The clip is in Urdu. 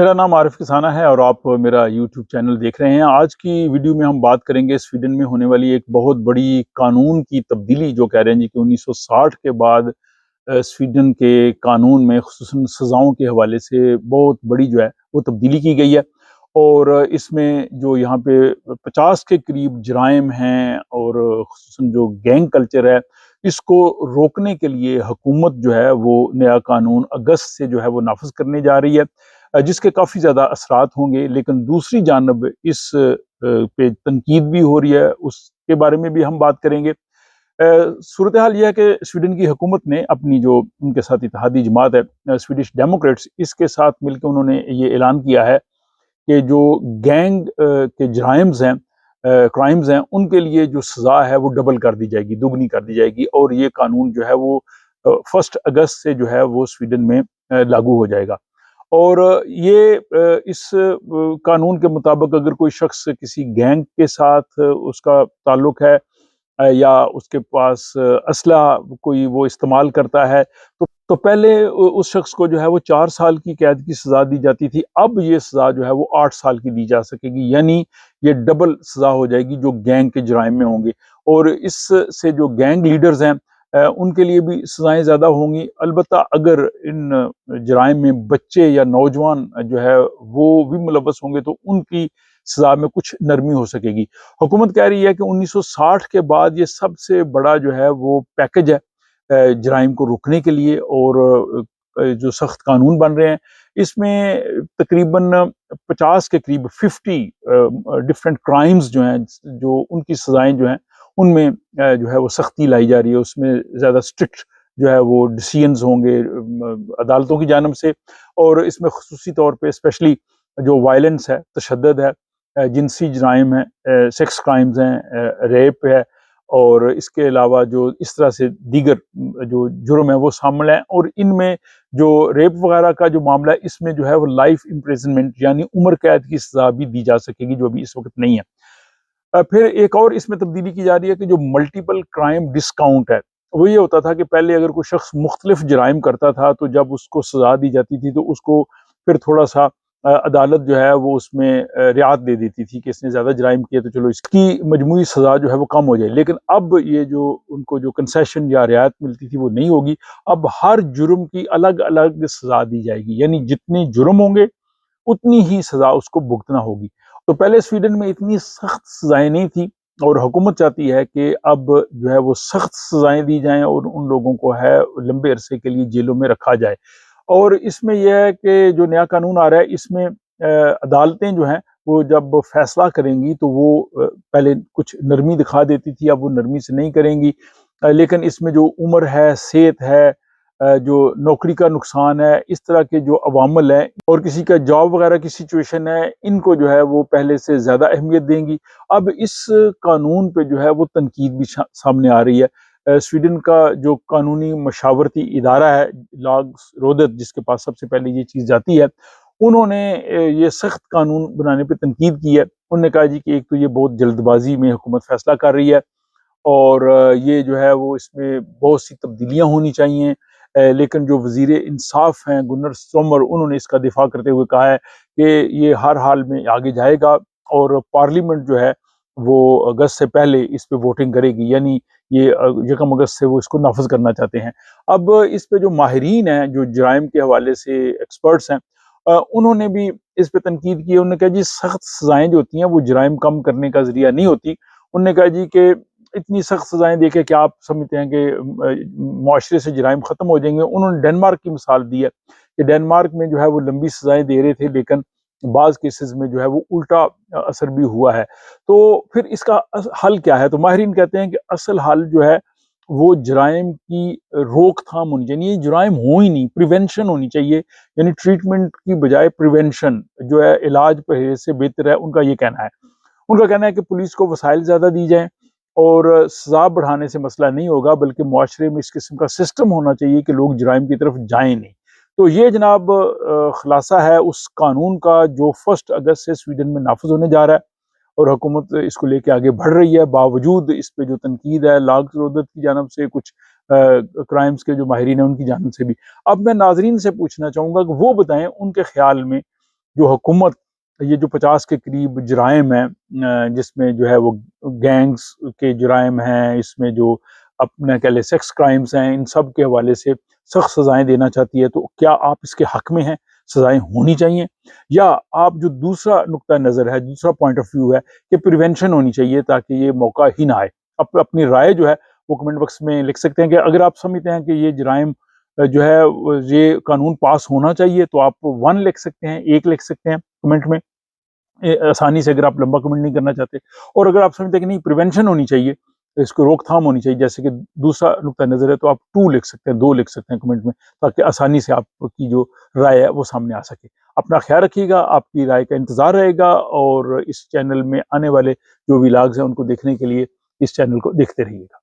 میرا نام عارف کسانہ ہے اور آپ میرا یوٹیوب چینل دیکھ رہے ہیں۔ آج کی ویڈیو میں ہم بات کریں گے سویڈن میں ہونے والی ایک بہت بڑی قانون کی تبدیلی، جو کہہ رہے ہیں جی کہ 1960 کے بعد سویڈن کے قانون میں خصوصاً سزاؤں کے حوالے سے بہت بڑی جو ہے وہ تبدیلی کی گئی ہے، اور اس میں جو یہاں پہ 50 کے قریب جرائم ہیں، اور خصوصاً جو گینگ کلچر ہے اس کو روکنے کے لیے حکومت جو ہے وہ نیا قانون اگست سے جو ہے وہ نافذ کرنے جا رہی ہے، جس کے کافی زیادہ اثرات ہوں گے۔ لیکن دوسری جانب اس پہ تنقید بھی ہو رہی ہے، اس کے بارے میں بھی ہم بات کریں گے۔ صورتحال یہ ہے کہ سویڈن کی حکومت نے اپنی جو ان کے ساتھ اتحادی جماعت ہے سویڈش ڈیموکریٹس، اس کے ساتھ مل کے انہوں نے یہ اعلان کیا ہے کہ جو گینگ کے کرائمز ہیں ان کے لیے جو سزا ہے وہ ڈبل کر دی جائے گی، دوگنی کر دی جائے گی، اور یہ قانون جو ہے وہ 1 اگست سے جو ہے وہ سویڈن میں لاگو ہو جائے گا۔ اور یہ اس قانون کے مطابق اگر کوئی شخص کسی گینگ کے ساتھ اس کا تعلق ہے، یا اس کے پاس اسلحہ کوئی وہ استعمال کرتا ہے، تو پہلے اس شخص کو جو ہے وہ 4 سال کی قید کی سزا دی جاتی تھی۔ اب یہ سزا جو ہے وہ 8 سال کی دی جا سکے گی، یعنی یہ ڈبل سزا ہو جائے گی جو گینگ کے جرائم میں ہوں گے۔ اور اس سے جو گینگ لیڈرز ہیں ان کے لیے بھی سزائیں زیادہ ہوں گی۔ البتہ اگر ان جرائم میں بچے یا نوجوان جو ہے وہ بھی ملوث ہوں گے تو ان کی سزا میں کچھ نرمی ہو سکے گی۔ حکومت کہہ رہی ہے کہ 1960 کے بعد یہ سب سے بڑا جو ہے وہ پیکج ہے جرائم کو روکنے کے لیے، اور جو سخت قانون بن رہے ہیں اس میں تقریباً 50 کے قریب 50 ڈفرینٹ کرائمز جو ہیں، جو ان کی سزائیں جو ہیں ان میں جو ہے وہ سختی لائی جا رہی ہے۔ اس میں زیادہ اسٹرکٹ جو ہے وہ ڈیسیژنز ہوں گے عدالتوں کی جانب سے، اور اس میں خصوصی طور پہ اسپیشلی جو وائلنس ہے، تشدد ہے، جنسی جرائم ہے، سیکس کرائمز ہیں، ریپ ہے، اور اس کے علاوہ جو اس طرح سے دیگر جو جرم ہے وہ شامل ہیں۔ اور ان میں جو ریپ وغیرہ کا جو معاملہ ہے اس میں جو ہے وہ لائف امپریزنمنٹ یعنی عمر قید کی سزا بھی دی جا سکے گی، جو ابھی اس وقت نہیں ہے۔ پھر ایک اور اس میں تبدیلی کی جا رہی ہے کہ جو ملٹیپل کرائم ڈسکاؤنٹ ہے، وہ یہ ہوتا تھا کہ پہلے اگر کوئی شخص مختلف جرائم کرتا تھا تو جب اس کو سزا دی جاتی تھی تو اس کو پھر تھوڑا سا عدالت جو ہے وہ اس میں رعایت دے دیتی تھی کہ اس نے زیادہ جرائم کیے تو چلو اس کی مجموعی سزا جو ہے وہ کم ہو جائے۔ لیکن اب یہ جو ان کو جو کنسیشن یا رعایت ملتی تھی وہ نہیں ہوگی، اب ہر جرم کی الگ الگ سزا دی جائے گی، یعنی جتنے جرم ہوں گے اتنی ہی سزا اس کو بھگتنا ہوگی۔ تو پہلے سویڈن میں اتنی سخت سزائیں نہیں تھی، اور حکومت چاہتی ہے کہ اب جو ہے وہ سخت سزائیں دی جائیں اور ان لوگوں کو ہے لمبے عرصے کے لیے جیلوں میں رکھا جائے۔ اور اس میں یہ ہے کہ جو نیا قانون آ رہا ہے اس میں عدالتیں جو ہیں وہ جب فیصلہ کریں گی تو وہ پہلے کچھ نرمی دکھا دیتی تھی، اب وہ نرمی سے نہیں کریں گی، لیکن اس میں جو عمر ہے، صحت ہے، جو نوکری کا نقصان ہے، اس طرح کے جو عوامل ہیں، اور کسی کا جاب وغیرہ کی سچویشن ہے، ان کو جو ہے وہ پہلے سے زیادہ اہمیت دیں گی۔ اب اس قانون پہ جو ہے وہ تنقید بھی سامنے آ رہی ہے۔ سویڈن کا جو قانونی مشاورتی ادارہ ہے لاگس رودت، جس کے پاس سب سے پہلے یہ چیز جاتی ہے، انہوں نے یہ سخت قانون بنانے پہ تنقید کی ہے۔ انہوں نے کہا جی کہ ایک تو یہ بہت جلد بازی میں حکومت فیصلہ کر رہی ہے، اور یہ جو ہے وہ اس میں بہت سی تبدیلیاں ہونی چاہیے، لیکن جو وزیر انصاف ہیں گنر سومر، انہوں نے اس کا دفاع کرتے ہوئے کہا ہے کہ یہ ہر حال میں آگے جائے گا، اور پارلیمنٹ جو ہے وہ اگست سے پہلے اس پہ ووٹنگ کرے گی، یعنی یہ 1 اگست سے وہ اس کو نافذ کرنا چاہتے ہیں۔ اب اس پہ جو ماہرین ہیں، جو جرائم کے حوالے سے ایکسپرٹس ہیں، انہوں نے بھی اس پہ تنقید کی ہے۔ انہوں نے کہا جی سخت سزائیں جو ہوتی ہیں وہ جرائم کم کرنے کا ذریعہ نہیں ہوتی۔ انہوں نے کہا جی کہ اتنی سخت سزائیں دے کے کیا آپ سمجھتے ہیں کہ معاشرے سے جرائم ختم ہو جائیں گے؟ انہوں نے ڈنمارک کی مثال دی ہے کہ ڈنمارک میں جو ہے وہ لمبی سزائیں دے رہے تھے، لیکن بعض کیسز میں جو ہے وہ الٹا اثر بھی ہوا ہے۔ تو پھر اس کا حل کیا ہے؟ تو ماہرین کہتے ہیں کہ اصل حل جو ہے وہ جرائم کی روک تھام ہونی چاہیے، یہ جرائم ہو ہی نہیں، پریونشن ہونی چاہیے، یعنی ٹریٹمنٹ کی بجائے پریونشن جو ہے، علاج پرہیز سے بہتر ہے، ان کا یہ کہنا ہے۔ ان کا کہنا ہے کہ پولیس کو وسائل زیادہ دی جائیں، اور سزا بڑھانے سے مسئلہ نہیں ہوگا، بلکہ معاشرے میں اس قسم کا سسٹم ہونا چاہیے کہ لوگ جرائم کی طرف جائیں نہیں۔ تو یہ جناب خلاصہ ہے اس قانون کا جو 1 اگست سے سویڈن میں نافذ ہونے جا رہا ہے، اور حکومت اس کو لے کے آگے بڑھ رہی ہے، باوجود اس پہ جو تنقید ہے لاگس رودت کی جانب سے، کچھ کرائمز کے جو ماہرین ہیں ان کی جانب سے بھی۔ اب میں ناظرین سے پوچھنا چاہوں گا کہ وہ بتائیں ان کے خیال میں جو حکومت یہ جو 50 کے قریب جرائم ہیں جس میں جو ہے وہ گینگز کے جرائم ہیں، اس میں جو اپنا کہہ لیں سیکس کرائمز ہیں، ان سب کے حوالے سے سخت سزائیں دینا چاہتی ہے، تو کیا آپ اس کے حق میں ہیں؟ سزائیں ہونی چاہیے؟ یا آپ جو دوسرا نقطہ نظر ہے، دوسرا پوائنٹ آف ویو ہے کہ پریونشن ہونی چاہیے تاکہ یہ موقع ہی نہ آئے؟ اپنی رائے جو ہے وہ کمنٹ باکس میں لکھ سکتے ہیں کہ اگر آپ سمجھتے ہیں کہ یہ جرائم جو ہے یہ قانون پاس ہونا چاہیے تو آپ 1 لکھ سکتے ہیں، 1 لکھ سکتے ہیں کمنٹ میں آسانی سے، اگر آپ لمبا کمنٹ نہیں کرنا چاہتے۔ اور اگر آپ سمجھتے ہیں کہ نہیں پریونشن ہونی چاہیے، اس کو روک تھام ہونی چاہیے، جیسے کہ دوسرا نقطہ نظر ہے، تو آپ 2 لکھ سکتے ہیں، 2 لکھ سکتے ہیں کمنٹ میں، تاکہ آسانی سے آپ کی جو رائے ہے وہ سامنے آ سکے۔ اپنا خیال رکھیے گا، آپ کی رائے کا انتظار رہے گا، اور اس چینل میں آنے والے جو ولاگز ہیں ان کو دیکھنے کے لیے اس چینل کو دیکھتے رہیے گا۔